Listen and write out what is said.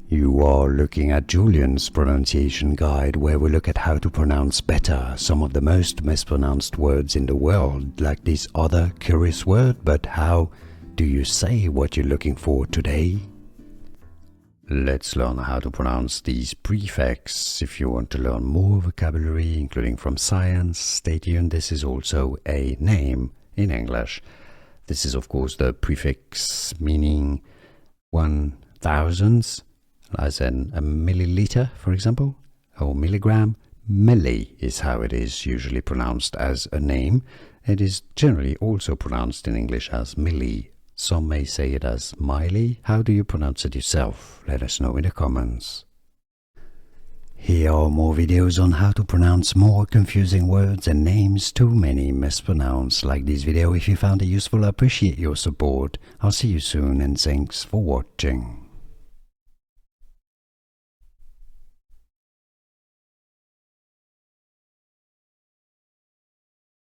You are looking at Julian's pronunciation guide, where we look at how to pronounce better some of the most mispronounced words in the world, like this other curious word. But how do you say what you're looking for today? Let's learn how to pronounce these prefixes. If you want to learn more vocabulary, including from science, stay tuned. This is also a name in English. This is, of course, the prefix meaning 1000s, as in a milliliter, for example, or milligram. Milli is how it is usually pronounced as a name. It is generally also pronounced in English as milli. Some may say it as miley. How do you pronounce it yourself? Let us know in the comments. Here are more videos on how to pronounce more confusing words and names too many mispronounced. Like this video if you found it useful. I appreciate your support. I'll see you soon and thanks for watching.